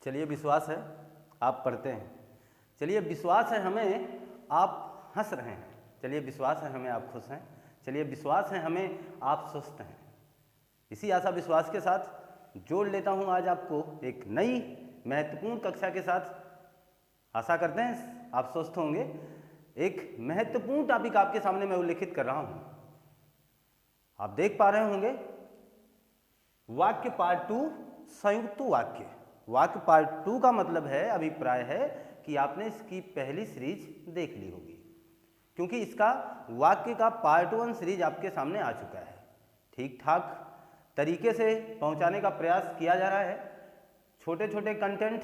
चलिए, विश्वास है आप पढ़ते हैं। चलिए, विश्वास है हमें आप हंस रहे हैं। चलिए, विश्वास है हमें आप खुश हैं। चलिए, विश्वास है हमें आप स्वस्थ हैं। इसी आशा विश्वास के साथ जोड़ लेता हूं आज आपको एक नई महत्वपूर्ण कक्षा के साथ। आशा करते हैं आप स्वस्थ होंगे। एक महत्वपूर्ण टॉपिक आपके सामने मैं उल्लेखित कर रहा हूं। आप देख पा रहे होंगे वाक्य पार्ट 2, संयुक्त वाक्य। वाक्य पार्ट 2 का मतलब है, अभिप्राय है कि आपने इसकी पहली सीरीज देख ली होगी, क्योंकि इसका वाक्य का पार्ट 1 सीरीज आपके सामने आ चुका है। ठीक ठाक तरीके से पहुंचाने का प्रयास किया जा रहा है। छोटे छोटे कंटेंट,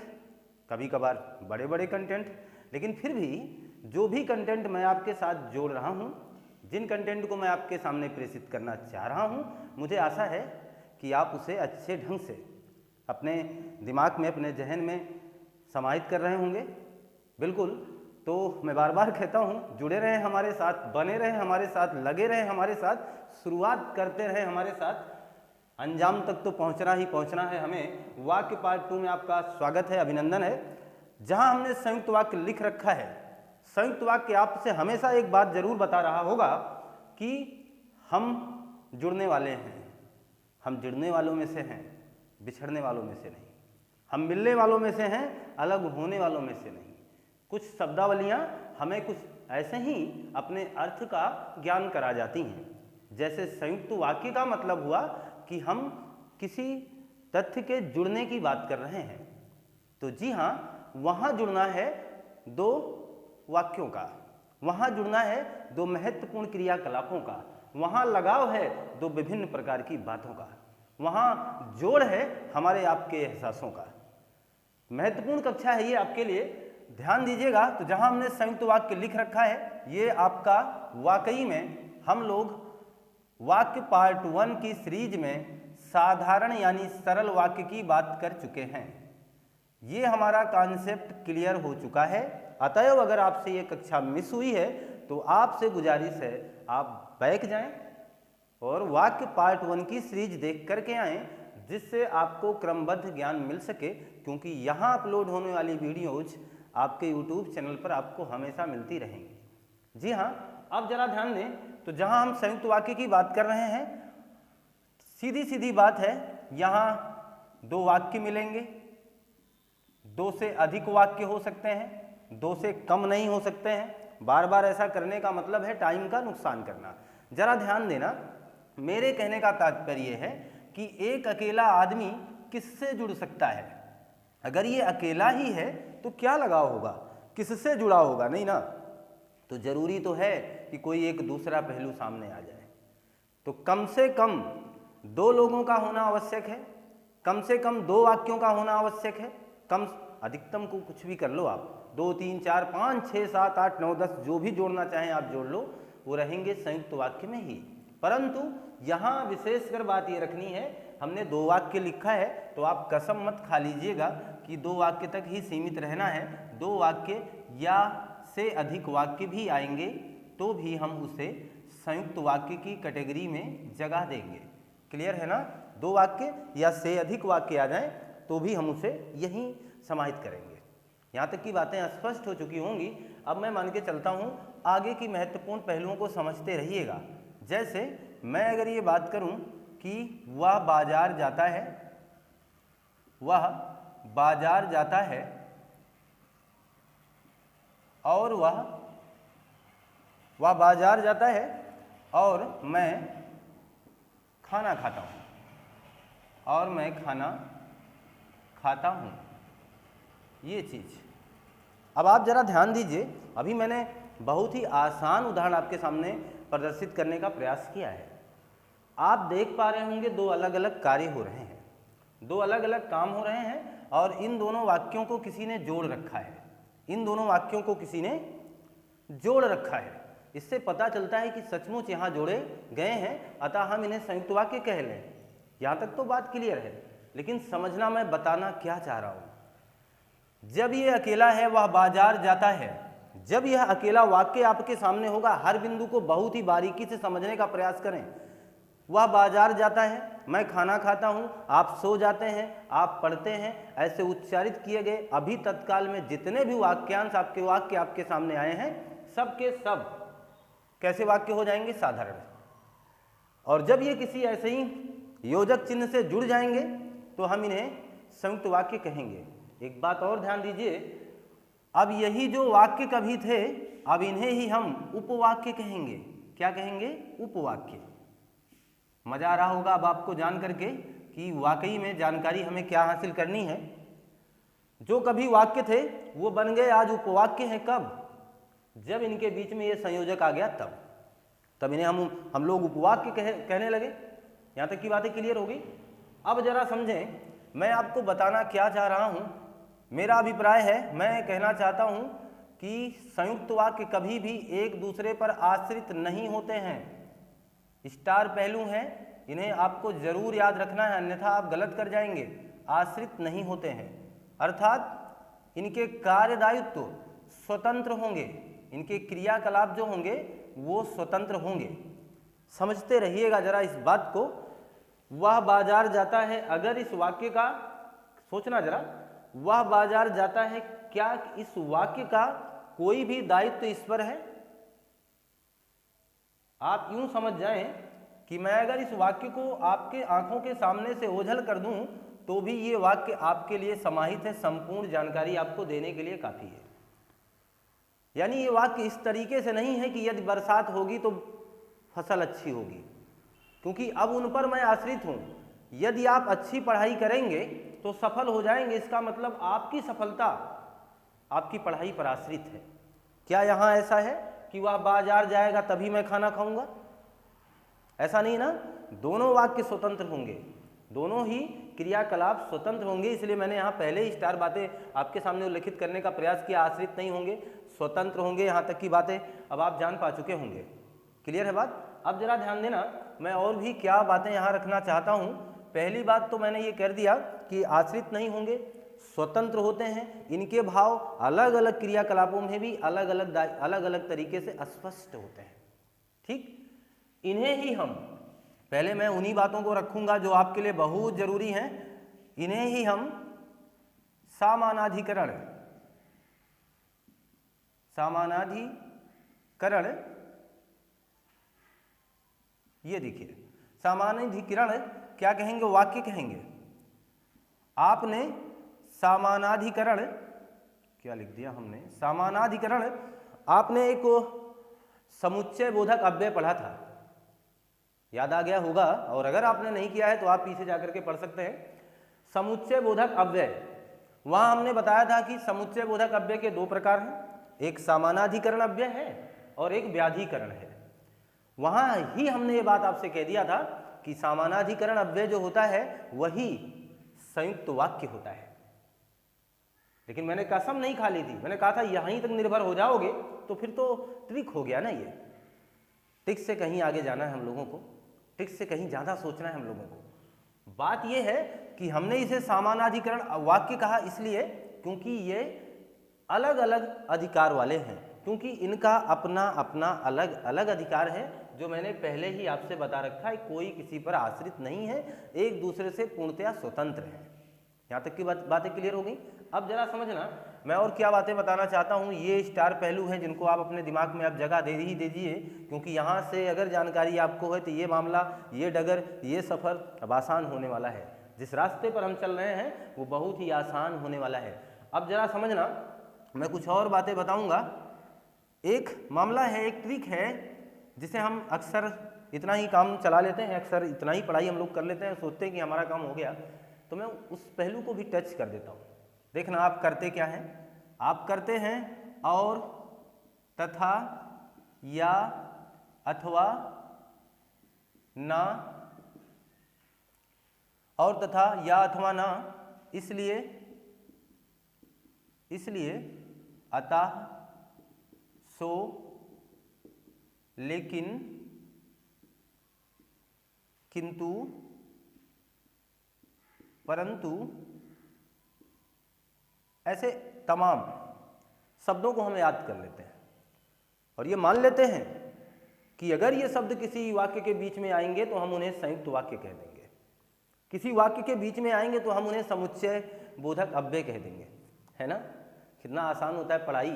कभी कभार बड़े बड़े कंटेंट, लेकिन फिर भी जो भी कंटेंट मैं आपके साथ जोड़ रहा हूं, जिन कंटेंट को मैं आपके सामने प्रेषित करना चाह रहा हूं, मुझे आशा है कि आप उसे अच्छे ढंग से अपने दिमाग में, अपने जहन में समाहित कर रहे होंगे। बिल्कुल, तो मैं बार बार कहता हूँ, जुड़े रहें हमारे साथ, बने रहें हमारे साथ, लगे रहें हमारे साथ, शुरुआत करते रहें हमारे साथ। अंजाम तक तो पहुँचना ही पहुँचना है हमें। वाक्य पार्ट 2 में आपका स्वागत है, अभिनंदन है। जहाँ हमने संयुक्त वाक्य लिख रखा है, संयुक्त वाक्य आपसे हमेशा एक बात जरूर बता रहा होगा कि हम जुड़ने वाले हैं। हम जुड़ने वालों में से हैं, बिछड़ने वालों में से नहीं। हम मिलने वालों में से हैं, अलग होने वालों में से नहीं। कुछ शब्दावलियाँ हमें कुछ ऐसे ही अपने अर्थ का ज्ञान करा जाती हैं। जैसे संयुक्त वाक्य का मतलब हुआ कि हम किसी तथ्य के जुड़ने की बात कर रहे हैं, तो जी हाँ, वहाँ जुड़ना है दो वाक्यों का, वहाँ जुड़ना है दो महत्वपूर्ण क्रियाकलापों का, वहाँ लगाव है दो विभिन्न प्रकार की बातों का, वहाँ जोड़ है हमारे आपके एहसासों का। महत्वपूर्ण कक्षा है ये आपके लिए, ध्यान दीजिएगा। तो जहाँ हमने संयुक्त वाक्य लिख रखा है, ये आपका वाकई में हम लोग वाक्य पार्ट 1 की सीरीज में साधारण यानी सरल वाक्य की बात कर चुके हैं। ये हमारा कॉन्सेप्ट क्लियर हो चुका है। अतएव अगर आपसे ये कक्षा मिस हुई है तो आपसे गुजारिश है आप बैक जाएं और वाक्य पार्ट 1 की सीरीज देख करके आएँ, जिससे आपको क्रमबद्ध ज्ञान मिल सके। क्योंकि यहाँ अपलोड होने वाली वीडियोज आपके यूट्यूब चैनल पर आपको हमेशा मिलती रहेंगी। जी हाँ, अब जरा ध्यान दें। तो जहाँ हम संयुक्त वाक्य की बात कर रहे हैं, सीधी सीधी बात है, यहाँ दो वाक्य मिलेंगे। दो से अधिक वाक्य हो सकते हैं, दो से कम नहीं हो सकते हैं। बार बार ऐसा करने का मतलब है टाइम का नुकसान करना। जरा ध्यान देना, मेरे कहने का तात्पर्य है कि एक अकेला आदमी किससे जुड़ सकता है। अगर ये अकेला ही है तो क्या लगाव होगा, किससे जुड़ा होगा, नहीं ना। तो जरूरी तो है कि कोई एक दूसरा पहलू सामने आ जाए। तो कम से कम दो लोगों का होना आवश्यक है, कम से कम दो वाक्यों का होना आवश्यक है। कम अधिकतम को कुछ भी कर लो आप, 2 3 4 5 6 7 8 9 10 जो भी जोड़ना चाहें आप जोड़ लो, वो रहेंगे संयुक्त वाक्य में ही। परंतु यहाँ विशेषकर बात ये रखनी है, हमने दो वाक्य लिखा है तो आप कसम मत खा लीजिएगा कि दो वाक्य तक ही सीमित रहना है। दो वाक्य या से अधिक वाक्य भी आएंगे तो भी हम उसे संयुक्त वाक्य की कैटेगरी में जगह देंगे। क्लियर है ना। दो वाक्य या से अधिक वाक्य आ जाएं तो भी हम उसे यहीं समाहित करेंगे। यहाँ तक की बातें स्पष्ट हो चुकी होंगी। अब मैं मान के चलता हूँ, आगे की महत्वपूर्ण पहलुओं को समझते रहिएगा। जैसे मैं अगर ये बात करूँ कि वह बाजार जाता है, वह बाजार जाता है और वह बाजार जाता है और मैं खाना खाता हूँ, और मैं खाना खाता हूँ, ये चीज़। अब आप जरा ध्यान दीजिए, अभी मैंने बहुत ही आसान उदाहरण आपके सामने प्रदर्शित करने का प्रयास किया है। आप देख पा रहे होंगे दो अलग अलग कार्य हो रहे हैं, दो अलग अलग काम हो रहे हैं, और इन दोनों वाक्यों को किसी ने जोड़ रखा है। इन दोनों वाक्यों को किसी ने जोड़ रखा है। इससे पता चलता है कि सचमुच यहाँ जोड़े गए हैं, अतः हम इन्हें संयुक्त वाक्य कह लें। यहाँ तक तो बात क्लियर है, लेकिन समझना मैं बताना क्या चाह रहा हूँ। जब ये अकेला है, वह बाजार जाता है, जब यह अकेला वाक्य आपके सामने होगा, हर बिंदु को बहुत ही बारीकी से समझने का प्रयास करें। वह बाजार जाता है, मैं खाना खाता हूँ, आप सो जाते हैं, आप पढ़ते हैं। ऐसे उच्चारित किए गए अभी तत्काल में जितने भी वाक्यांश वाक्य आपके सामने आए हैं, सब के सब कैसे वाक्य हो जाएंगे? साधारण। और जब ये किसी ऐसे ही योजक चिन्ह से जुड़ जाएंगे तो हम इन्हें संयुक्त वाक्य कहेंगे। एक बात और ध्यान दीजिए, अब यही जो वाक्य कभी थे, अब इन्हें ही हम उपवाक्य कहेंगे। क्या कहेंगे? उपवाक्य। मजा आ रहा होगा अब आपको जान करके कि वाकई में जानकारी हमें क्या हासिल करनी है। जो कभी वाक्य थे वो बन गए आज उपवाक्य हैं। कब? जब इनके बीच में ये संयोजक आ गया, तब इन्हें हम लोग उपवाक्य कहने लगे। यहाँ तक की बातें क्लियर हो गई। अब जरा समझें, मैं आपको बताना क्या चाह रहा हूँ। मेरा अभिप्राय है, मैं कहना चाहता हूँ कि संयुक्त वाक्य कभी भी एक दूसरे पर आश्रित नहीं होते हैं। स्टार पहलू हैं, इन्हें आपको जरूर याद रखना है, अन्यथा आप गलत कर जाएंगे। आश्रित नहीं होते हैं अर्थात इनके कार्यदायित्व स्वतंत्र होंगे, इनके क्रियाकलाप जो होंगे वो स्वतंत्र होंगे। समझते रहिएगा जरा इस बात को। वह बाजार जाता है, अगर इस वाक्य का सोचना जरा, वह बाजार जाता है, क्या इस वाक्य का कोई भी दायित्व इस पर है? आप यूं समझ जाएं कि मैं अगर इस वाक्य को आपके आंखों के सामने से ओझल कर दूं तो भी ये वाक्य आपके लिए समाहित है, संपूर्ण जानकारी आपको देने के लिए काफी है। यानी ये वाक्य इस तरीके से नहीं है कि यदि बरसात होगी तो फसल अच्छी होगी, क्योंकि अब उन पर मैं आश्रित हूं। यदि आप अच्छी पढ़ाई करेंगे तो सफल हो जाएंगे, इसका मतलब आपकी सफलता आपकी पढ़ाई पर आश्रित है। क्या यहां ऐसा है कि वह बाजार जाएगा तभी मैं खाना खाऊंगा? ऐसा नहीं ना। दोनों वाक्य स्वतंत्र होंगे, दोनों ही क्रियाकलाप स्वतंत्र होंगे। इसलिए मैंने यहाँ पहले ही स्टार बातें आपके सामने उल्लेखित करने का प्रयास किया। आश्रित नहीं होंगे, स्वतंत्र होंगे। यहाँ तक की बातें अब आप जान पा चुके होंगे। क्लियर है बात? अब जरा ध्यान देना, मैं और भी क्या बातें यहाँ रखना चाहता हूँ। पहली बात तो मैंने ये कर दिया कि आश्रित नहीं होंगे, स्वतंत्र होते हैं। इनके भाव अलग अलग क्रियाकलापों में भी अलग अलग तरीके से स्पष्ट होते हैं। ठीक, इन्हें ही हम, पहले मैं उन्हीं बातों को रखूंगा जो आपके लिए बहुत जरूरी हैं, इन्हें ही हम समानाधिकरण ये देखिए, समानाधिकरण क्या कहेंगे? वाक्य कहेंगे। आपने समानाधिकरण क्या लिख दिया हमने? समानाधिकरण आपने एक समुच्चय बोधक अव्यय पढ़ा था, याद आ गया होगा। और अगर आपने नहीं किया है तो आप पीछे जाकर के पढ़ सकते हैं। समुच्चय बोधक अव्यय, वहां हमने बताया था कि समुच्चय बोधक अव्यय के दो प्रकार हैं, एक समानाधिकरण अव्यय है और एक व्याधिकरण है। वहां ही हमने ये बात आपसे कह दिया था कि समानाधिकरण अव्यय जो होता है वही संयुक्त वाक्य होता है। लेकिन मैंने कसम नहीं खा ली थी, मैंने कहा था यहीं तक निर्भर हो जाओगे तो फिर तो ट्रिक हो गया ना। ये ट्रिक से कहीं आगे जाना है हम लोगों को, ट्रिक से कहीं ज़्यादा सोचना है हम लोगों को। बात यह है कि हमने इसे समानाधिकरण वाक्य कहा इसलिए क्योंकि ये अलग अलग अधिकार वाले हैं, क्योंकि इनका अपना अपना अलग अलग अधिकार है, जो मैंने पहले ही आपसे बता रखा है। कोई किसी पर आश्रित नहीं है, एक दूसरे से पूर्णतया स्वतंत्र है। यहाँ तक की बातें क्लियर हो गई। अब जरा समझना, मैं और क्या बातें बताना चाहता हूँ। ये स्टार पहलू हैं जिनको आप अपने दिमाग में अब जगह दे ही दीजिए, क्योंकि यहाँ से अगर जानकारी आपको है तो ये मामला, ये डगर, ये सफ़र अब आसान होने वाला है। जिस रास्ते पर हम चल रहे हैं वो बहुत ही आसान होने वाला है। अब जरा समझना, मैं कुछ और बातें बताऊँगा। एक मामला है, एक ट्रिक है जिसे हम अक्सर इतना ही काम चला लेते हैं, अक्सर इतना ही पढ़ाई हम लोग कर लेते हैं, सोचते हैं कि हमारा काम हो गया। तो मैं उस पहलू को भी टच कर देता हूँ। देखना आप करते क्या हैं। आप करते हैं और, तथा, या, अथवा, ना, और, तथा, या, अथवा, ना, इसलिए, अतः, सो, लेकिन, किंतु, परंतु, ऐसे तमाम शब्दों को हम याद कर लेते हैं और ये मान लेते हैं कि अगर ये शब्द किसी वाक्य के बीच में आएंगे तो हम उन्हें संयुक्त वाक्य कह देंगे, किसी वाक्य के बीच में आएंगे तो हम उन्हें समुच्चय बोधक अव्यय कह देंगे, है ना। कितना आसान होता है पढ़ाई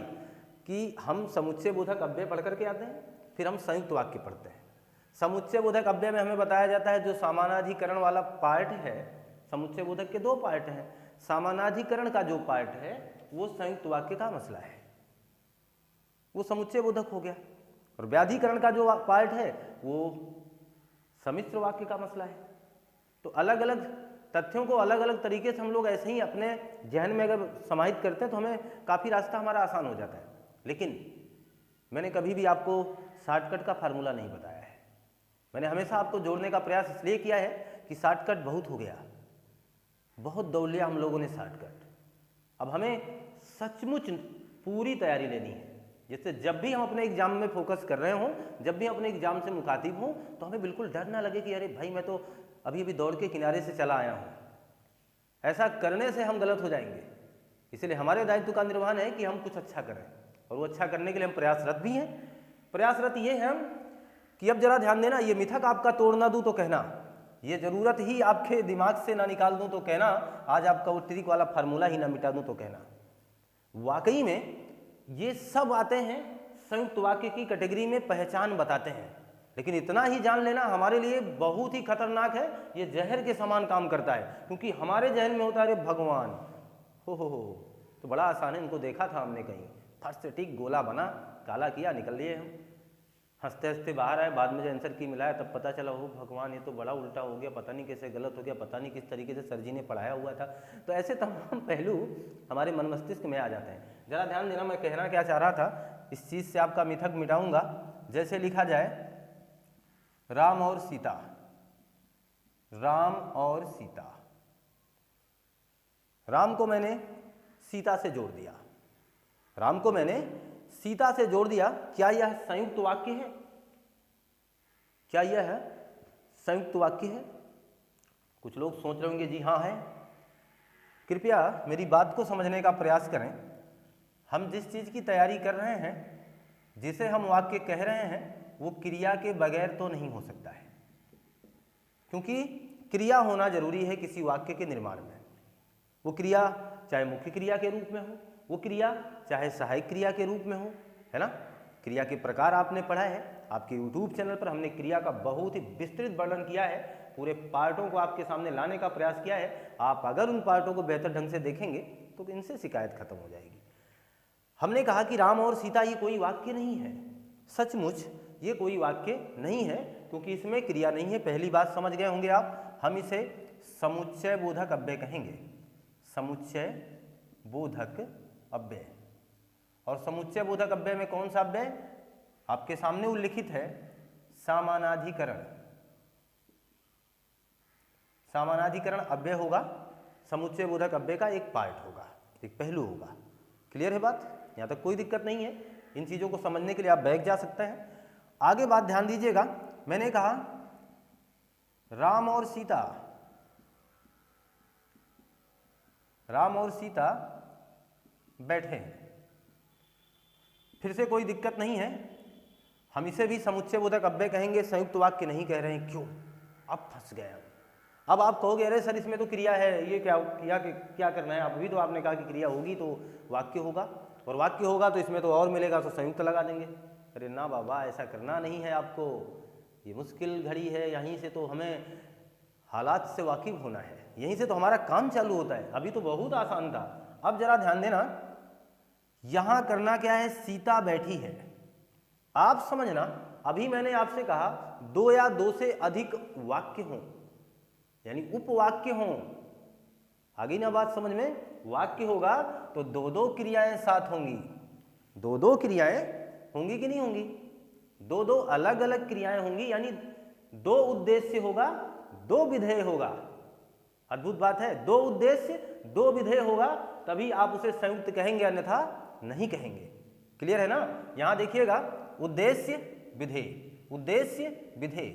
कि हम समुच्चय बोधक अव्यय पढ़ करके आते हैं, फिर हम संयुक्त वाक्य पढ़ते हैं। समुच्चय बोधक अव्यय में हमें बताया जाता है जो समानाधिकरण वाला पार्ट है, समुच्चय बोधक के दो पार्ट हैं, समानाधिकरण का जो पार्ट है वो संयुक्त वाक्य का मसला है, वो समुच्चय बोधक हो गया, और व्याधिकरण का जो पार्ट है वो सम्मिश्र वाक्य का मसला है। तो अलग अलग तथ्यों को अलग अलग तरीके से हम लोग ऐसे ही अपने जहन में अगर समाहित करते हैं तो हमें काफ़ी रास्ता हमारा आसान हो जाता है। लेकिन मैंने कभी भी आपको शॉर्टकट का फार्मूला नहीं बताया है, मैंने हमेशा आपको जोड़ने का प्रयास इसलिए किया है कि शॉर्टकट बहुत हो गया, बहुत दौड़ लिया हम लोगों ने शॉर्टकट। अब हमें सचमुच पूरी तैयारी लेनी है, जैसे जब भी हम अपने एग्जाम में फोकस कर रहे हों, जब भी अपने एग्जाम से मुखातिब हों, तो हमें बिल्कुल डर ना लगे कि अरे भाई मैं तो अभी अभी दौड़ के किनारे से चला आया हूँ। ऐसा करने से हम गलत हो जाएंगे, इसलिए हमारे दायित्व का निर्वहन है कि हम कुछ अच्छा करें, और वो अच्छा करने के लिए हम प्रयासरत भी हैं। प्रयासरत ये हैं हम कि अब जरा ध्यान देना, ये मिथक आपका तोड़ ना दूँ तो कहना, ये ज़रूरत ही आपके दिमाग से ना निकाल दूँ तो कहना, आज आपका वो ट्रिक वाला फार्मूला ही ना मिटा दूँ तो कहना। वाकई में ये सब आते हैं संयुक्त वाक्य की कैटेगरी में, पहचान बताते हैं। लेकिन इतना ही जान लेना हमारे लिए बहुत ही खतरनाक है, ये जहर के समान काम करता है, क्योंकि हमारे जहन में होता है अरे भगवान हो तो बड़ा आसान है, इनको देखा था हमने कहीं, फट से ठीक गोला बना, काला किया, निकल लिए हम, हंसते हंसते बाहर आए, बाद में जो आंसर की मिलाया तब पता चला हो भगवान ये तो बड़ा उल्टा हो गया, पता नहीं कैसे गलत हो गया, पता नहीं किस तरीके से सर जी ने पढ़ाया हुआ था। तो ऐसे तमाम पहलू हमारे मन मस्तिष्क में आ जाते हैं। जरा ध्यान देना, मैं कहना क्या चाह रहा था, इस चीज़ से आपका मिथक मिटाऊंगा। जैसे लिखा जाए राम और सीता, राम और सीता, राम को मैंने सीता से जोड़ दिया, राम को मैंने सीता से जोड़ दिया, क्या यह संयुक्त वाक्य है? क्या यह संयुक्त वाक्य है? कुछ लोग सोच रहे होंगे जी हाँ है। कृपया मेरी बात को समझने का प्रयास करें। हम जिस चीज़ की तैयारी कर रहे हैं, जिसे हम वाक्य कह रहे हैं, वो क्रिया के बगैर तो नहीं हो सकता है, क्योंकि क्रिया होना जरूरी है किसी वाक्य के निर्माण में। वो क्रिया चाहे मुख्य क्रिया के रूप में हो, वो क्रिया चाहे सहायक क्रिया के रूप में हो, है ना। क्रिया के प्रकार आपने पढ़ा है, आपके YouTube चैनल पर हमने क्रिया का बहुत ही विस्तृत वर्णन किया है, पूरे पार्टों को आपके सामने लाने का प्रयास किया है। आप अगर उन पार्टों को बेहतर ढंग से देखेंगे तो इनसे शिकायत खत्म हो जाएगी। हमने कहा कि राम और सीता ये कोई वाक्य नहीं है, सचमुच ये कोई वाक्य नहीं है, क्योंकि इसमें क्रिया नहीं है। पहली बात समझ गए होंगे आप, हम इसे समुच्चय बोधक अव्यय कहेंगे, समुच्चय बोधक अव्यय। और समुच्चय बोधक अव्यय में कौन सा अव्यय आपके सामने उल्लिखित है? समानाधिकरण। समानाधिकरण अव्यय होगा, समुच्चय बोधक अव्यय का एक पार्ट होगा, एक पहलू होगा। क्लियर है बात? यहाँ तक कोई दिक्कत नहीं है। इन चीज़ों को समझने के लिए आप बैठ जा सकते हैं। आगे बात ध्यान दीजिएगा, मैंने कहा राम और सीता, राम और सीता बैठे हैं। फिर से कोई दिक्कत नहीं है, हम इसे भी समुच्चय बोधक अव्यय कहेंगे, संयुक्त वाक्य नहीं कह रहे हैं। क्यों? अब फंस गए हम। अब आप कहोगे अरे सर इसमें तो क्रिया है, ये क्या करना है? अभी तो आपने कहा कि क्रिया होगी तो वाक्य होगा, और वाक्य होगा तो इसमें तो और मिलेगा, तो संयुक्त लगा देंगे। अरे ना बाबा, ऐसा करना नहीं है आपको, ये मुश्किल घड़ी है। यहीं से तो हमें हालात से वाकिफ होना है, यहीं से तो हमारा काम चालू होता है। अभी तो बहुत आसान था। अब जरा ध्यान देना, यहां करना क्या है? सीता बैठी है। आप समझना, अभी मैंने आपसे कहा दो या दो से अधिक वाक्य हों, यानी उपवाक्य हों। आगे ना बात समझ में? वाक्य होगा तो दो दो क्रियाएं साथ होंगी, दो दो क्रियाएं होंगी कि नहीं होंगी? दो दो अलग अलग क्रियाएं होंगी, यानी दो उद्देश्य होगा, दो विधेय होगा। अद्भुत बात है, दो उद्देश्य दो विधेय होगा, तभी आप उसे संयुक्त कहेंगे, अन्यथा नहीं कहेंगे। क्लियर है ना? यहां देखिएगा, उद्देश्य विधेय, उद्देश्य विधेय,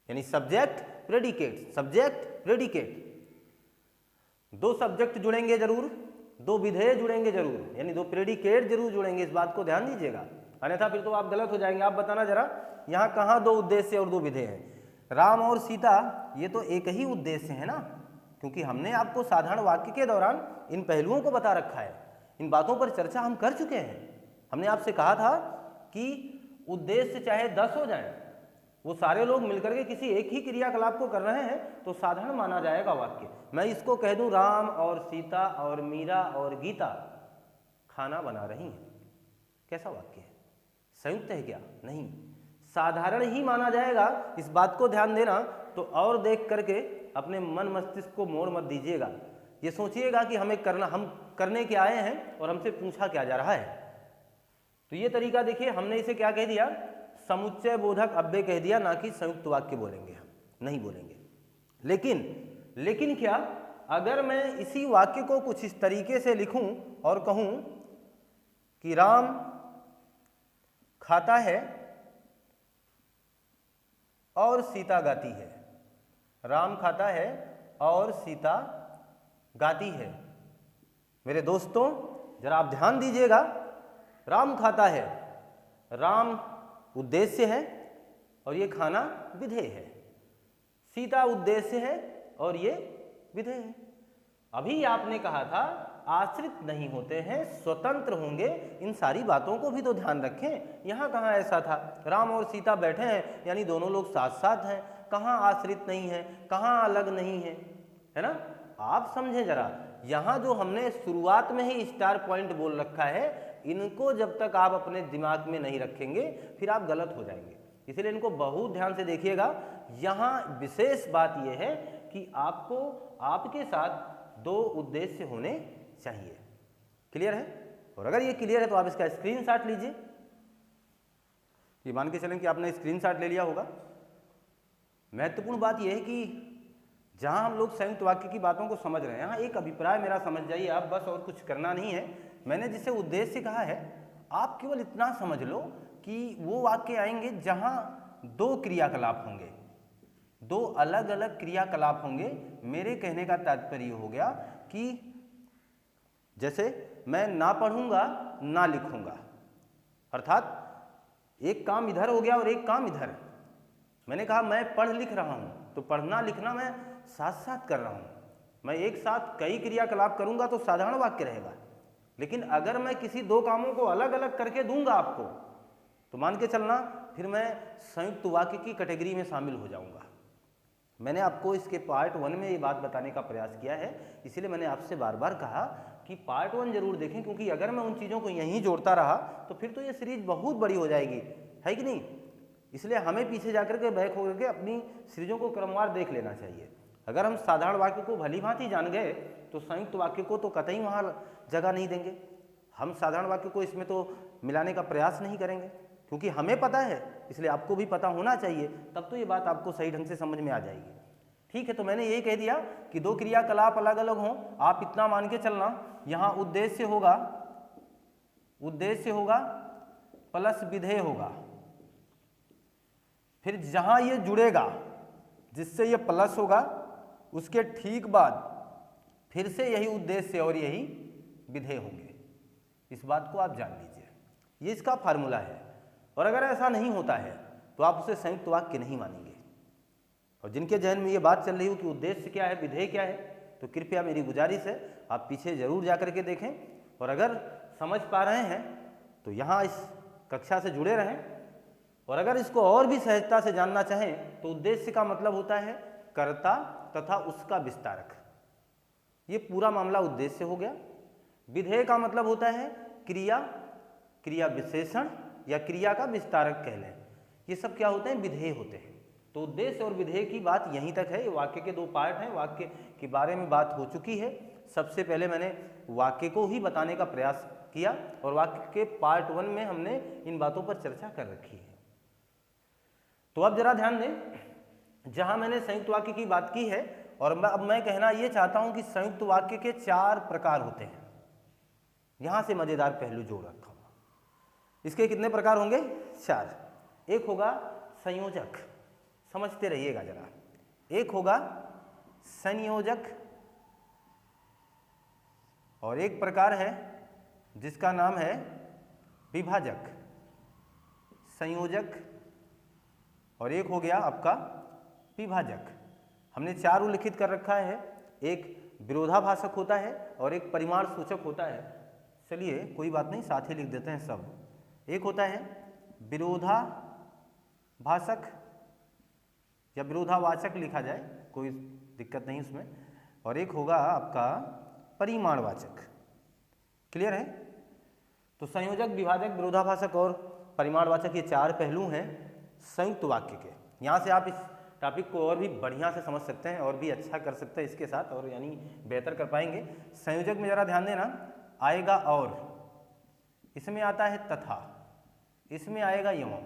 यानी सब्जेक्ट प्रेडिकेट, सब्जेक्ट प्रेडिकेट। दो सब्जेक्ट जुड़ेंगे जरूर, दो विधेय जुड़ेंगे जरूर, यानी दो प्रेडिकेट जरूर जुड़ेंगे। इस बात को ध्यान दीजिएगा। अन्यथा फिर तो आप गलत हो जाएंगे। आप बताना जरा, यहाँ कहाँ दो उद्देश्य और दो विधेय हैं? राम और सीता ये तो एक ही उद्देश्य है ना, क्योंकि हमने आपको साधारण वाक्य के दौरान इन पहलुओं को बता रखा है, इन बातों पर चर्चा हम कर चुके हैं। हमने आपसे कहा था कि उद्देश्य चाहे 10 हो जाए, वो सारे लोग मिलकर के किसी एक ही क्रियाकलाप को कर रहे हैं तो साधारण माना जाएगा वाक्य। मैं इसको कह दूं राम और सीता और मीरा और गीता खाना बना रही हैं, कैसा वाक्य है? संयुक्त है क्या? नहीं, साधारण ही माना जाएगा। इस बात को ध्यान देना। तो और देख करके अपने मन मस्तिष्क को मोड़ मत दीजिएगा, ये सोचिएगा कि हम करने के आए हैं और हमसे पूछा क्या जा रहा है। तो ये तरीका देखिए, हमने इसे क्या कह दिया? समुच्चय बोधक अव्यय कह दिया, ना कि संयुक्त वाक्य बोलेंगे, हम नहीं बोलेंगे। लेकिन क्या अगर मैं इसी वाक्य को कुछ इस तरीके से लिखूं और कहूं कि राम खाता है और सीता गाती है, राम खाता है और सीता गाती है। मेरे दोस्तों जरा आप ध्यान दीजिएगा, राम खाता है, राम उद्देश्य है और ये खाना विधेय है, सीता उद्देश्य है और ये विधेय है। अभी आपने कहा था आश्रित नहीं होते हैं, स्वतंत्र होंगे। इन सारी बातों को भी तो ध्यान रखें। यहाँ कहाँ ऐसा था? राम और सीता बैठे हैं यानी दोनों लोग साथ साथ हैं, कहाँ आश्रित नहीं है, कहाँ अलग नहीं है, है ना? आप समझें जरा, यहाँ जो हमने शुरुआत में ही स्टार पॉइंट बोल रखा है, इनको जब तक आप अपने दिमाग में नहीं रखेंगे फिर आप गलत हो जाएंगे। इसलिए इनको बहुत ध्यान से देखिएगा। यहाँ विशेष बात यह है कि आपको आपके साथ दो उद्देश्य होने चाहिए। क्लियर है? और अगर ये क्लियर है तो आप इसका स्क्रीनशॉट लीजिए। ये मान के चलें कि आपने स्क्रीनशॉट ले लिया होगा। महत्वपूर्ण बात यह है कि जहां हम लोग संयुक्त वाक्य की बातों को समझ रहे हैं, यहाँ एक अभिप्राय मेरा समझ जाइए आप, बस और कुछ करना नहीं है। मैंने जिसे उद्देश्य कहा है, आप केवल इतना समझ लो कि वो वाक्य आएंगे जहां दो क्रियाकलाप होंगे, दो अलग अलग क्रियाकलाप होंगे। मेरे कहने का तात्पर्य हो गया कि जैसे मैं ना पढ़ूंगा ना लिखूंगा, अर्थात एक काम इधर हो गया और एक काम इधर। मैंने कहा मैं पढ़ लिख रहा हूं, तो पढ़ना लिखना मैं साथ साथ कर रहा हूं। मैं एक साथ कई क्रियाकलाप करूंगा तो साधारण वाक्य रहेगा। लेकिन अगर मैं किसी दो कामों को अलग अलग करके दूंगा आपको, तो मान के चलना फिर मैं संयुक्त वाक्य की कैटेगरी में शामिल हो जाऊंगा। मैंने आपको इसके पार्ट 1 में ये बात बताने का प्रयास किया है, इसलिए मैंने आपसे बार बार कहा कि पार्ट 1 जरूर देखें, क्योंकि अगर मैं उन चीज़ों को यहीं जोड़ता रहा तो फिर तो ये सीरीज बहुत बड़ी हो जाएगी, है कि नहीं? इसलिए हमें पीछे जाकर के बैक होकर के अपनी सीरीजों को क्रमवार देख लेना चाहिए। अगर हम साधारण वाक्य को भली भांति जान गए तो संयुक्त वाक्य को तो कतई वहाँ जगह नहीं देंगे। हम साधारण वाक्य को इसमें तो मिलाने का प्रयास नहीं करेंगे, क्योंकि हमें पता है, इसलिए आपको भी पता होना चाहिए, तब तो ये बात आपको सही ढंग से समझ में आ जाएगी। ठीक है, तो मैंने यही कह दिया कि दो क्रियाकलाप अलग अलग हों। आप इतना मान के चलना, यहाँ उद्देश्य होगा प्लस विधेय होगा। फिर जहां ये जुड़ेगा, जिससे ये प्लस होगा, उसके ठीक बाद फिर से यही उद्देश्य और यही विधेय होंगे। इस बात को आप जान लीजिए, ये इसका फार्मूला है। और अगर ऐसा नहीं होता है तो आप उसे संयुक्त वाक्य नहीं मानेंगे। और जिनके जहन में ये बात चल रही हो कि उद्देश्य क्या है, विधेय क्या है, तो कृपया मेरी गुजारिश है आप पीछे जरूर जाकर के देखें। और अगर समझ पा रहे हैं तो यहाँ इस कक्षा से जुड़े रहें। और अगर इसको और भी सहजता से जानना चाहें तो उद्देश्य का मतलब होता है कर्ता तथा उसका विस्तारक। ये पूरा मामला उद्देश्य हो गया। विधेय का मतलब होता है क्रिया, क्रिया विशेषण या क्रिया का विस्तारक कह लें। ये सब क्या होते हैं? विधेय होते हैं। तो उद्देश्य और विधेय की बात यहीं तक है। ये वाक्य के दो पार्ट हैं, वाक्य के बारे में बात हो चुकी है। सबसे पहले मैंने वाक्य को ही बताने का प्रयास किया और वाक्य के पार्ट 1 में हमने इन बातों पर चर्चा कर रखी है। तो अब जरा ध्यान दें, जहां मैंने संयुक्त वाक्य की बात की है और अब मैं कहना ये चाहता हूं कि संयुक्त वाक्य के 4 प्रकार होते हैं। यहां से मजेदार पहलू जोड़ रखा हूं। इसके कितने प्रकार होंगे? 4। एक होगा संयोजक, समझते रहिएगा जरा। एक होगा संयोजक और एक प्रकार है जिसका नाम है विभाजक। संयोजक और एक हो गया आपका विभाजक। हमने चार उल्लिखित कर रखा है, एक विरोधाभासक होता है और एक परिमाण सूचक होता है। चलिए कोई बात नहीं, साथ ही लिख देते हैं सब। एक होता है विरोधाभासक या विरोधावाचक लिखा जाए, कोई दिक्कत नहीं उसमें, और एक होगा आपका परिमाणवाचक। क्लियर है? तो संयोजक, विभाजक, विरोधाभासक और परिमाणवाचक ये चार पहलू हैं संयुक्त वाक्य के। यहाँ से आप इस टॉपिक को और भी बढ़िया से समझ सकते हैं और भी अच्छा कर सकते हैं इसके साथ, और यानी बेहतर कर पाएंगे। संयोजक में जरा ध्यान देना, आएगा और, इसमें आता है तथा, इसमें आएगा एवं,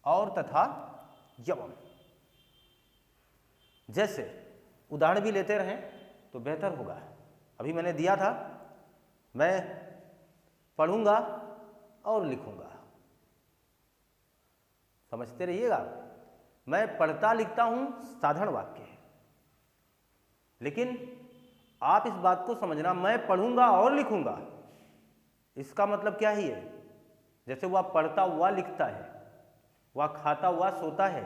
और तथा एवं। जैसे उदाहरण भी लेते रहें तो बेहतर होगा। अभी मैंने दिया था, मैं पढ़ूंगा और लिखूंगा, समझते रहिएगा। मैं पढ़ता लिखता हूं साधारण वाक्य है, लेकिन आप इस बात को समझना, मैं पढ़ूंगा और लिखूंगा, इसका मतलब क्या ही है? जैसे वह पढ़ता हुआ लिखता है, वह खाता हुआ सोता है,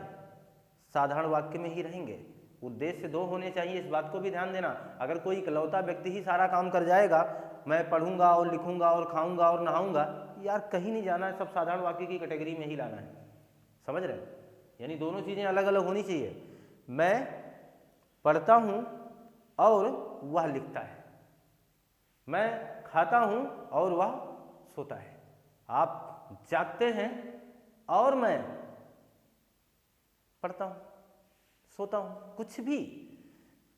साधारण वाक्य में ही रहेंगे। उद्देश्य दो होने चाहिए, इस बात को भी ध्यान देना। अगर कोई इकलौता व्यक्ति ही सारा काम कर जाएगा, मैं पढ़ूंगा और लिखूंगा और खाऊंगा और नहाऊंगा, यार कहीं नहीं जाना है, सब साधारण वाक्य की कैटेगरी में ही लाना है। समझ रहे? यानी दोनों चीजें अलग अलग होनी चाहिए। मैं पढ़ता हूं और वह लिखता है, मैं खाता हूं और वह सोता है, आप जागते हैं और मैं पढ़ता हूं, सोता हूं, कुछ भी।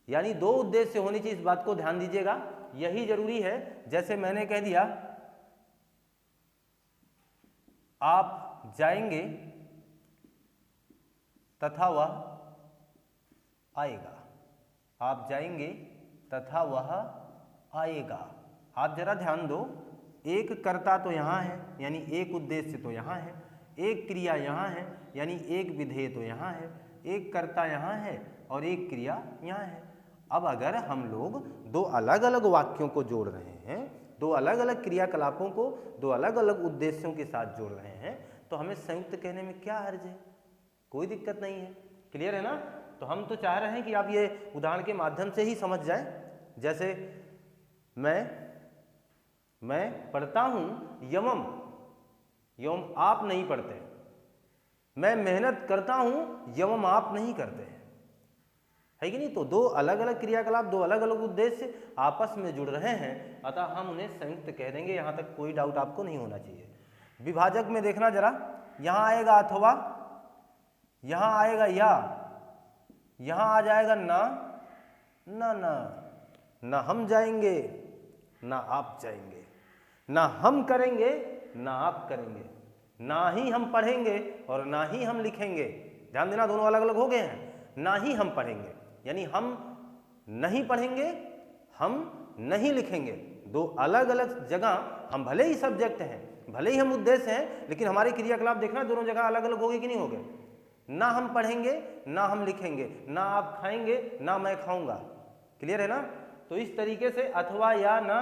यानी दो उद्देश्य होनी चाहिए, इस बात को ध्यान दीजिएगा, यही जरूरी है। जैसे मैंने कह दिया आप जाएंगे तथा वह आएगा, आप जाएंगे तथा वह आएगा। आप जरा ध्यान दो, एक कर्ता तो यहाँ है, यानी एक उद्देश्य तो यहाँ है, एक क्रिया यहाँ है, यानी एक विधेय तो यहाँ है, एक कर्ता यहाँ है और एक क्रिया यहाँ है। अब अगर हम लोग दो अलग अलग वाक्यों को जोड़ रहे हैं, दो अलग अलग क्रियाकलापों को दो अलग अलग उद्देश्यों के साथ जोड़ रहे हैं, तो हमें संयुक्त कहने में क्या हर्ज है? कोई दिक्कत नहीं है। क्लियर है ना? तो हम तो चाह रहे हैं कि आप ये उदाहरण के माध्यम से ही समझ जाएं। जैसे मैं पढ़ता हूं एवं आप नहीं पढ़ते, मैं मेहनत करता हूं एवं आप नहीं करते, है कि नहीं? तो दो अलग अलग क्रियाकलाप, दो अलग अलग उद्देश्य आपस में जुड़ रहे हैं, अतः हम उन्हें संयुक्त कह देंगे। यहां तक कोई डाउट आपको नहीं होना चाहिए। विभाजक में देखना जरा, यहां आएगा अथवा, यहां आएगा या, यहां आ जाएगा ना ना ना, ना हम जाएंगे ना आप जाएंगे, ना हम करेंगे ना आप करेंगे, ना ही हम पढ़ेंगे और ना ही हम लिखेंगे। ध्यान देना, दोनों अलग अलग हो गए हैं। ना ही हम पढ़ेंगे यानी हम नहीं पढ़ेंगे, हम नहीं लिखेंगे। दो अलग अलग जगह, हम भले ही सब्जेक्ट हैं, भले ही हम उद्देश्य हैं, लेकिन हमारे क्रियाकलाप देखना दोनों जगह अलग अलग हो गए कि नहीं हो गए? ना हम पढ़ेंगे ना हम लिखेंगे, ना आप खाएंगे ना मैं खाऊंगा। क्लियर है ना? तो इस तरीके से अथवा या ना,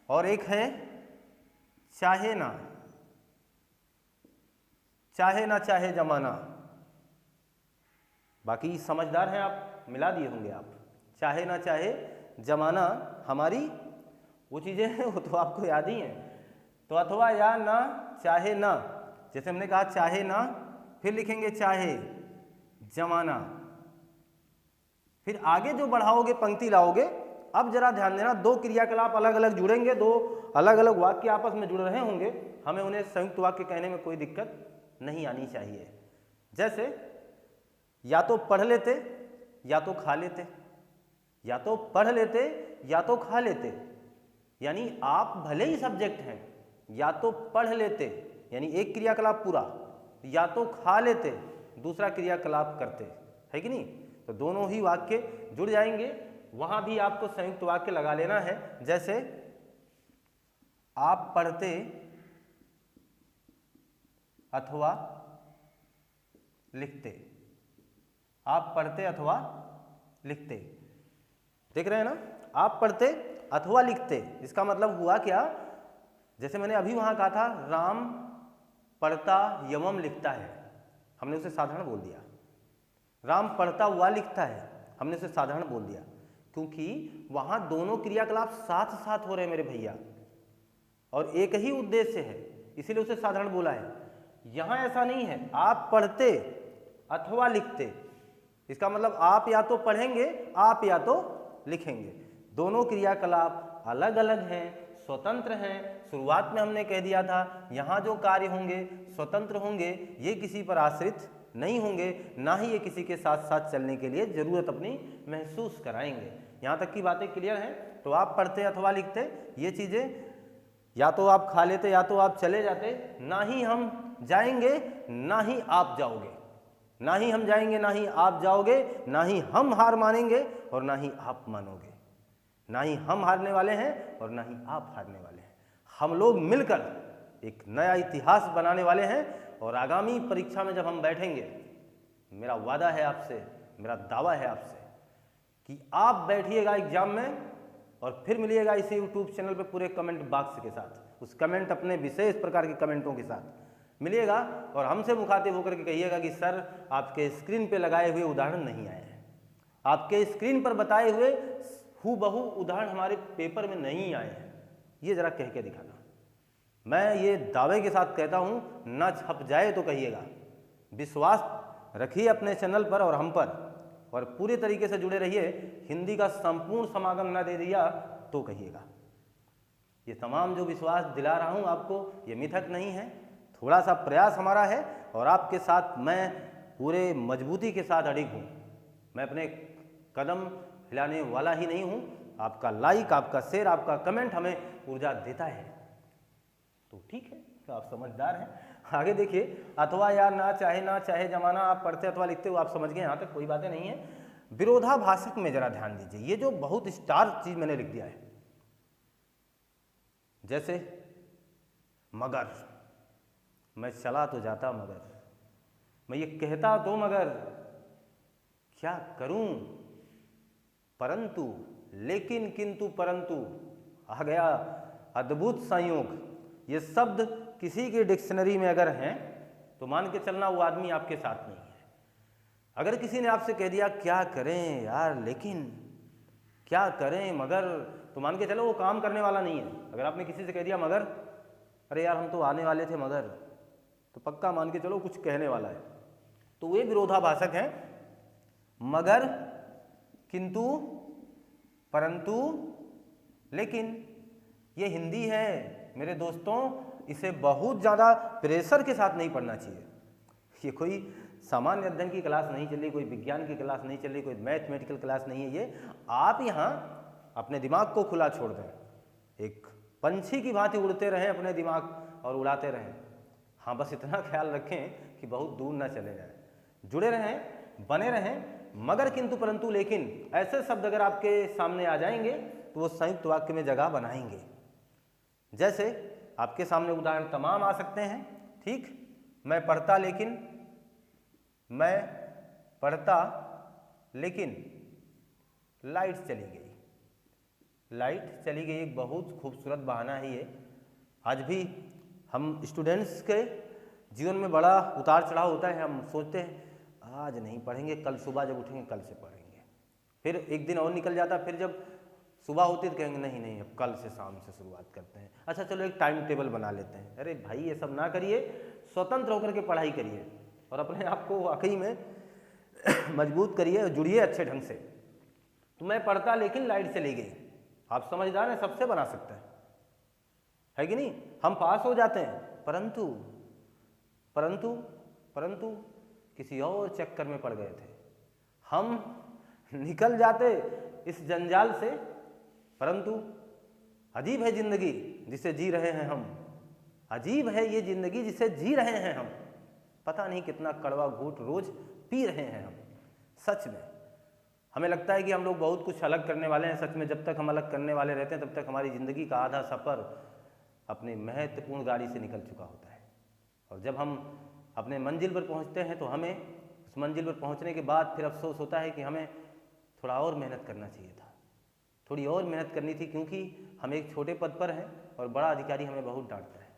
और एक है चाहे ना, चाहे ना चाहे जमाना। बाकी समझदार हैं आप, मिला दिए होंगे आप। चाहे ना चाहे जमाना, हमारी वो चीजें हैं वो तो आपको याद ही हैं। तो अथवा या ना चाहे ना, जैसे हमने कहा चाहे ना, फिर लिखेंगे चाहे जमाना, फिर आगे जो बढ़ाओगे पंक्ति लाओगे। अब जरा ध्यान देना, दो क्रियाकलाप अलग अलग जुड़ेंगे, दो अलग अलग वाक्य आपस में जुड़ रहे होंगे, हमें उन्हें संयुक्त वाक्य कहने में कोई दिक्कत नहीं आनी चाहिए। जैसे या तो पढ़ लेते या तो खा लेते, या तो पढ़ लेते या तो खा लेते, यानी आप भले ही सब्जेक्ट हैं, या तो पढ़ लेते यानी एक क्रियाकलाप पूरा, या तो खा लेते दूसरा क्रियाकलाप करते, है कि नहीं? तो दोनों ही वाक्य जुड़ जाएंगे। वहां भी आपको संयुक्त वाक्य लगा लेना है। जैसे आप पढ़ते अथवा लिखते, आप पढ़ते अथवा लिखते, देख रहे हैं ना? आप पढ़ते अथवा लिखते, इसका मतलब हुआ क्या? जैसे मैंने अभी वहां कहा था, राम पढ़ता यमम लिखता है, हमने उसे साधारण बोल दिया। राम पढ़ता हुआ लिखता है, हमने उसे साधारण बोल दिया, क्योंकि वहां दोनों क्रियाकलाप साथ साथ हो रहे हैं मेरे भैया, और एक ही उद्देश्य है, इसीलिए उसे साधारण बोला है। यहां ऐसा नहीं है, आप पढ़ते अथवा लिखते, इसका मतलब आप या तो पढ़ेंगे, आप या तो लिखेंगे। दोनों क्रियाकलाप अलग अलग हैं, स्वतंत्र हैं। शुरुआत में हमने कह दिया था, यहाँ जो कार्य होंगे स्वतंत्र होंगे, ये किसी पर आश्रित नहीं होंगे, ना ही ये किसी के साथ साथ चलने के लिए जरूरत अपनी महसूस कराएंगे। यहाँ तक की बातें क्लियर हैं? तो आप पढ़ते अथवा लिखते, ये चीज़ें या तो आप खा लेते या तो आप चले जाते, ना ही हम जाएंगे ना ही आप जाओगे, ना ही हम जाएंगे ना ही आप जाओगे, ना ही हम हार मानेंगे और ना ही आप मानोगे, ना ही हम हारने वाले हैं और ना ही आप हारने वाले हैं। हम लोग मिलकर एक नया इतिहास बनाने वाले हैं, और आगामी परीक्षा में जब हम बैठेंगे, मेरा वादा है आपसे, मेरा दावा है आपसे कि आप बैठिएगा एग्जाम में और फिर मिलिएगा इसी यूट्यूब चैनल पे पूरे कमेंट बॉक्स के साथ, उस कमेंट अपने विशेष प्रकार के कमेंटों के साथ मिलिएगा, और हमसे मुखातिब होकर के कहिएगा कि सर आपके स्क्रीन पे लगाए हुए उदाहरण नहीं आए हैं, आपके स्क्रीन पर बताए हुए हूबहू उदाहरण हमारे पेपर में नहीं आए हैं, ये जरा कह के दिखाना। मैं ये दावे के साथ कहता हूँ, ना छप जाए तो कहिएगा। विश्वास रखिए अपने चैनल पर और हम पर, और पूरे तरीके से जुड़े रहिए। हिंदी का संपूर्ण समागम ना दे दिया तो कहिएगा। ये तमाम जो विश्वास दिला रहा हूँ आपको, ये मिथक नहीं है, थोड़ा सा प्रयास हमारा है, और आपके साथ मैं पूरे मजबूती के साथ अड़िग हूँ। मैं अपने कदम हिलाने वाला ही नहीं हूँ। आपका लाइक, आपका शेयर, आपका कमेंट हमें ऊर्जा देता है, तो ठीक है, तो आप समझदार हैं। आगे देखिए, अथवा या ना चाहे जमाना, आप पढ़ते अथवा लिखते हो, आप समझ गए, यहाँ तक कोई बातें नहीं है। विरोधाभासक में जरा ध्यान दीजिए, ये जो बहुत स्टार चीज मैंने लिख दिया है, जैसे मगर, मैं चला तो जाता मगर, मैं ये कहता तो मगर, क्या करूं परंतु, लेकिन किंतु परंतु, आ गया अद्भुत संयोग। ये शब्द किसी की डिक्शनरी में अगर हैं तो मान के चलना वो आदमी आपके साथ नहीं है। अगर किसी ने आपसे कह दिया क्या करें यार लेकिन, क्या करें मगर, तो मान के चलो वो काम करने वाला नहीं है। अगर आपने किसी से कह दिया मगर, अरे यार हम तो आने वाले थे मगर, तो पक्का मान के चलो कुछ कहने वाला है। तो वे विरोधाभासक हैं, मगर, किंतु, परंतु, लेकिन। ये हिंदी है मेरे दोस्तों, इसे बहुत ज़्यादा प्रेशर के साथ नहीं पढ़ना चाहिए। ये कोई सामान्य अध्ययन की क्लास नहीं चल रही, कोई विज्ञान की क्लास नहीं चल रही, कोई मैथमेटिकल क्लास नहीं है ये। आप यहाँ अपने दिमाग को खुला छोड़ दें, एक पंछी की भांति उड़ते रहें अपने दिमाग और उड़ाते रहें। हाँ, बस इतना ख्याल रखें कि बहुत दूर ना चले जाए, जुड़े रहें, बने रहें। मगर, किंतु, परंतु, लेकिन ऐसे शब्द अगर आपके सामने आ जाएंगे तो वो संयुक्त वाक्य में जगह बनाएंगे। जैसे आपके सामने उदाहरण तमाम आ सकते हैं, ठीक। मैं पढ़ता लेकिन, मैं पढ़ता लेकिन लाइट चली गई। लाइट चली गई एक बहुत खूबसूरत बहाना है ये। आज भी हम स्टूडेंट्स के जीवन में बड़ा उतार चढ़ाव होता है। हम सोचते हैं आज नहीं पढ़ेंगे, कल सुबह जब उठेंगे कल से पढ़ेंगे। फिर एक दिन और निकल जाता, फिर जब सुबह होती तो कहेंगे नहीं नहीं अब कल से शाम से शुरुआत करते हैं। अच्छा चलो एक टाइम टेबल बना लेते हैं। अरे भाई ये सब ना करिए, स्वतंत्र होकर के पढ़ाई करिए और अपने आप को वाकई में मजबूत करिए और जुड़िए अच्छे ढंग से। तो मैं पढ़ता लेकिन लाइट चली गई, आप समझदार हैं, सबसे बना सकते हैं, है कि नहीं। हम पास हो जाते हैं, परंतु परंतु परंतु किसी और चक्कर में पड़ गए थे। हम निकल जाते इस जंजाल से, परंतु अजीब है जिंदगी जिसे जी रहे हैं हम, अजीब है ये जिंदगी जिसे जी रहे हैं हम। पता नहीं कितना कड़वा घूंट रोज पी रहे हैं हम। सच में हमें लगता है कि हम लोग बहुत कुछ अलग करने वाले हैं। सच में जब तक हम अलग करने वाले रहते हैं तब तक हमारी ज़िंदगी का आधा सफ़र अपनी महत्वपूर्ण गाड़ी से निकल चुका होता है। और जब हम अपने मंजिल पर पहुंचते हैं तो हमें उस मंजिल पर पहुंचने के बाद फिर अफसोस होता है कि हमें थोड़ा और मेहनत करना चाहिए था, थोड़ी और मेहनत करनी थी, क्योंकि हम एक छोटे पद पर हैं और बड़ा अधिकारी हमें बहुत डांटता है।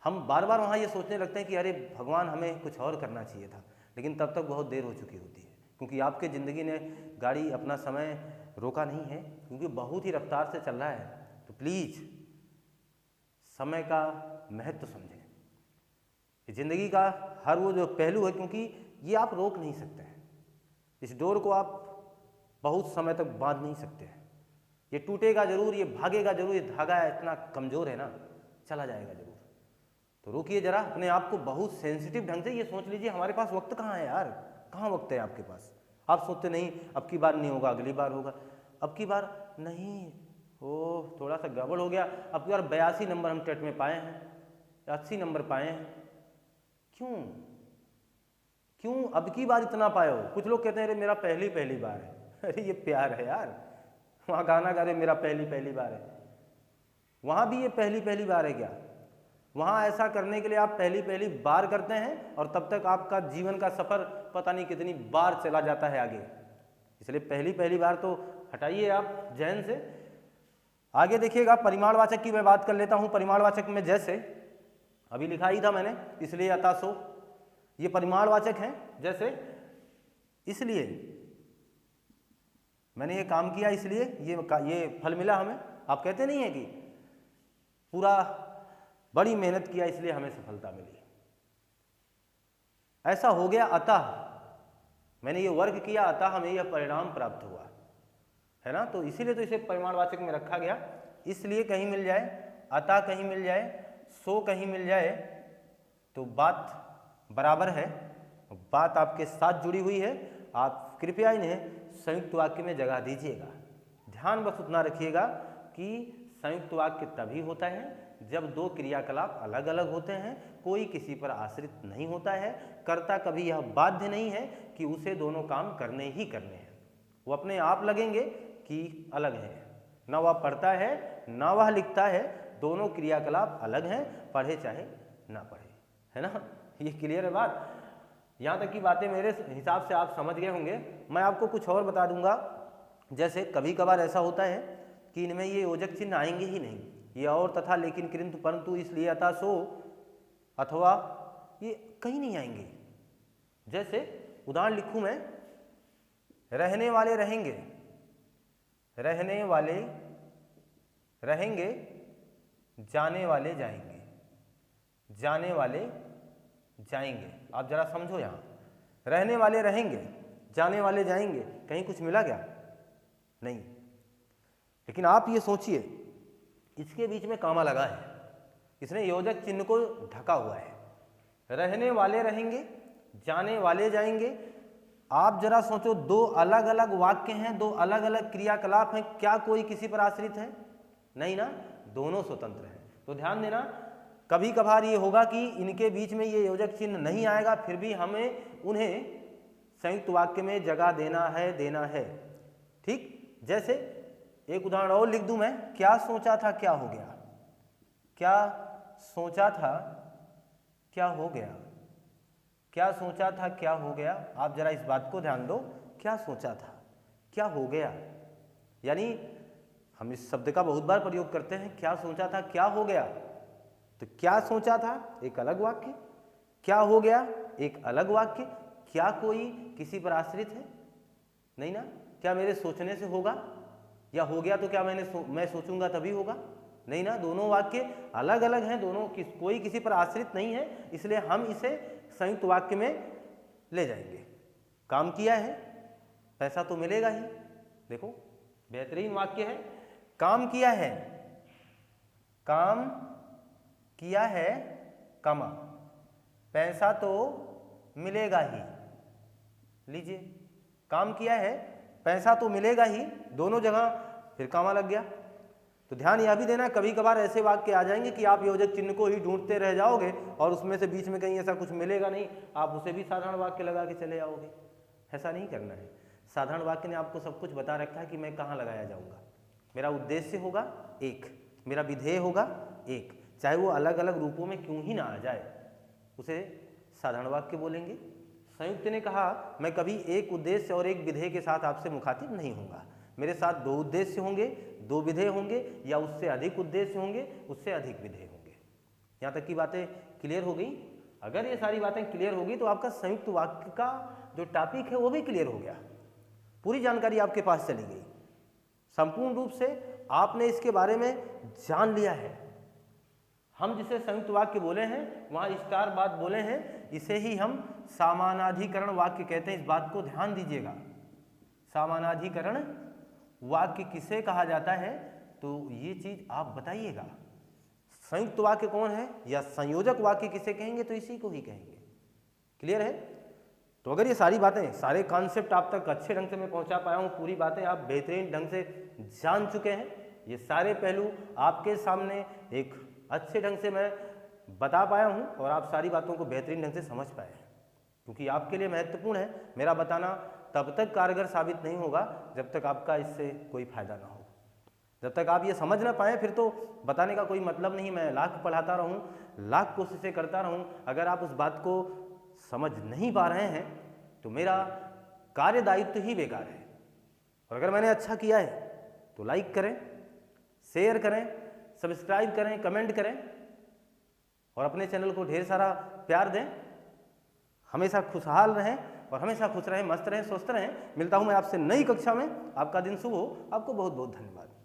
हम बार बार वहाँ ये सोचने लगते हैं कि अरे भगवान हमें कुछ और करना चाहिए था, लेकिन तब तक बहुत देर हो चुकी होती है, क्योंकि आपके ज़िंदगी ने गाड़ी अपना समय रोका नहीं है, क्योंकि बहुत ही रफ्तार से चल रहा है। तो प्लीज़ समय का महत्व समझें। ज़िंदगी का हर वो जो पहलू है, क्योंकि ये आप रोक नहीं सकते हैं, इस डोर को आप बहुत समय तक बांध नहीं सकते हैं। ये टूटेगा जरूर, ये भागेगा जरूर, ये धागा इतना कमज़ोर है ना, चला जाएगा जरूर। तो रोकिए जरा अपने आप को, बहुत सेंसिटिव ढंग से ये सोच लीजिए हमारे पास वक्त कहाँ है यार, कहाँ वक्त है आपके पास। आप सोचते नहीं अब की बार नहीं होगा, अगली बार होगा, अब की बार नहीं, ओ थोड़ा सा गड़बड़ हो गया, अब की बार 82 नंबर हम टेट में पाए हैं, 80 नंबर पाए हैं, क्यों अब की बार इतना पाए हो। कुछ लोग कहते हैं अरे मेरा पहली बार है, अरे ये प्यार है यार, वहाँ गाना गा रहे मेरा पहली बार है, वहाँ भी ये पहली बार है क्या। वहाँ ऐसा करने के लिए आप पहली बार करते हैं, और तब तक आपका जीवन का सफ़र पता नहीं कितनी बार चला जाता है आगे। इसलिए पहली बार तो हटाइए आप जहन से। आगे देखिएगा, परिमाणवाचक की मैं बात कर लेता हूँ। परिमाणवाचक में जैसे अभी लिखा ही था मैंने, इसलिए अतः सो, ये परिमाणवाचक हैं। जैसे इसलिए मैंने ये काम किया, इसलिए ये फल मिला हमें। आप कहते नहीं है कि पूरा बड़ी मेहनत किया इसलिए हमें सफलता मिली, ऐसा हो गया, अतः मैंने ये वर्क किया, अतः हमें यह परिणाम प्राप्त हुआ, है ना। तो इसीलिए तो इसे परिमाणवाचक में रखा गया। इसलिए कहीं मिल जाए, अतः कहीं मिल जाए, सो कहीं मिल जाए, तो बात बराबर है, बात आपके साथ जुड़ी हुई है। आप कृपया इन्हें संयुक्त वाक्य में जगह दीजिएगा। ध्यान बस उतना रखिएगा कि संयुक्त वाक्य तभी होता है जब दो क्रियाकलाप अलग अलग होते हैं, कोई किसी पर आश्रित नहीं होता है, कर्ता कभी यह बाध्य नहीं है कि उसे दोनों काम करने ही करने हैं। वो अपने आप लगेंगे कि अलग है, ना वह पढ़ता है ना वह लिखता है, दोनों क्रियाकलाप अलग हैं, पढ़े चाहे ना पढ़े, है ना। ये क्लियर है बात। यहाँ तक की बातें मेरे हिसाब से आप समझ गए होंगे। मैं आपको कुछ और बता दूंगा। जैसे कभी कभार ऐसा होता है कि इनमें ये योजक चिन्ह आएंगे ही नहीं, ये और, तथा, लेकिन, किंतु, परंतु, इसलिए, अतः, सो, अथवा, ये कहीं नहीं आएंगे। जैसे उदाहरण लिखूं मैं, रहने वाले रहेंगे, रहने वाले रहेंगे, जाने वाले जाएंगे, जाने वाले जाएंगे। आप जरा समझो, यहाँ रहने वाले रहेंगे, जाने वाले जाएंगे, कहीं कुछ मिला क्या? नहीं। लेकिन आप ये सोचिए, इसके बीच में कामा लगा है, इसने योजक चिन्ह को ढका हुआ है। रहने वाले रहेंगे, जाने वाले जाएंगे। आप जरा सोचो, दो अलग अलग वाक्य हैं, दो अलग अलग क्रियाकलाप हैं, क्या कोई किसी पर आश्रित है? नहीं ना, दोनों स्वतंत्र हैं। तो ध्यान देना, कभी कभार ये होगा कि इनके बीच में ये योजक चिन्ह नहीं आएगा, फिर भी हमें उन्हें संयुक्त वाक्य में जगह देना है। ठीक, जैसे एक उदाहरण और लिख दूं मैं, क्या सोचा था क्या हो गया, क्या सोचा था क्या हो गया, क्या सोचा था क्या हो गया। आप जरा इस बात को ध्यान दो, क्या सोचा था क्या हो गया, यानी हम इस शब्द का बहुत बार प्रयोग करते हैं, क्या सोचा था क्या हो गया। तो क्या सोचा था एक अलग वाक्य, क्या हो गया एक अलग वाक्य। क्या कोई किसी पर आश्रित है? नहीं ना। क्या मेरे सोचने से होगा, या हो गया तो क्या मैं सोचूंगा तभी होगा? नहीं ना, दोनों वाक्य अलग अलग हैं, दोनों कोई किसी पर आश्रित नहीं है, इसलिए हम इसे संयुक्त वाक्य में ले जाएंगे। काम किया है, पैसा तो मिलेगा ही। देखो बेहतरीन वाक्य है, काम किया है, काम किया है, कमा, पैसा तो मिलेगा ही। लीजिए, काम किया है, पैसा तो मिलेगा ही, दोनों जगह फिर कामा लग गया। तो ध्यान यह भी देना, कभी कभार ऐसे वाक्य आ जाएंगे कि आप योजक चिन्ह को ही ढूंढते रह जाओगे और उसमें से बीच में कहीं ऐसा कुछ मिलेगा नहीं, आप उसे भी साधारण वाक्य लगा के चले आओगे। ऐसा नहीं करना है। साधारण वाक्य ने आपको सब कुछ बता रखा है कि मैं कहाँ लगाया जाऊँगा। मेरा उद्देश्य होगा एक, मेरा विधेय होगा एक, चाहे वो अलग अलग रूपों में क्यों ही ना आ जाए, उसे साधारण वाक्य बोलेंगे। संयुक्त ने कहा, मैं कभी एक उद्देश्य और एक विधेय के साथ आपसे मुखातिब नहीं होऊंगा, मेरे साथ दो उद्देश्य होंगे, दो विधेय होंगे, या उससे अधिक उद्देश्य होंगे, उससे अधिक विधेय होंगे। यहाँ तक की बातें क्लियर हो गई। अगर ये सारी बातें क्लियर होगी तो आपका संयुक्त वाक्य का जो टॉपिक है वो भी क्लियर हो गया, पूरी जानकारी आपके पास चली गई, संपूर्ण रूप से आपने इसके बारे में जान लिया है। हम जिसे संयुक्त वाक्य बोले हैं वहाँ स्टार बात बोले हैं, इसे ही हम समानाधिकरण वाक्य कहते हैं। इस बात को ध्यान दीजिएगा, समानाधिकरण वाक्य किसे कहा जाता है, तो ये चीज आप बताइएगा। संयुक्त वाक्य कौन है या संयोजक वाक्य किसे कहेंगे, तो इसी को ही कहेंगे। क्लियर है? तो अगर ये सारी बातें, सारे कॉन्सेप्ट आप तक अच्छे ढंग से मैं पहुंचा पाया हूँ, पूरी बातें आप बेहतरीन ढंग से जान चुके हैं, ये सारे पहलू आपके सामने एक अच्छे ढंग से मैं बता पाया हूँ और आप सारी बातों को बेहतरीन ढंग से समझ पाए हैं, क्योंकि आपके लिए महत्वपूर्ण है। मेरा बताना तब तक कारगर साबित नहीं होगा जब तक आपका इससे कोई फायदा ना हो। जब तक आप ये समझ ना पाए फिर तो बताने का कोई मतलब नहीं। मैं लाख पढ़ाता रहूं, लाख कोशिशें करता रहूं, अगर आप उस बात को समझ नहीं पा रहे हैं तो मेरा कार्य दायित्व ही बेकार है। और अगर मैंने अच्छा किया है तो लाइक करें, शेयर करें, सब्सक्राइब करें, कमेंट करें और अपने चैनल को ढेर सारा प्यार दें। हमेशा खुशहाल रहें और हमेशा खुश रहें, मस्त रहें, स्वस्थ रहें। मिलता हूं मैं आपसे नई कक्षा में। आपका दिन शुभ हो। आपको बहुत बहुत धन्यवाद।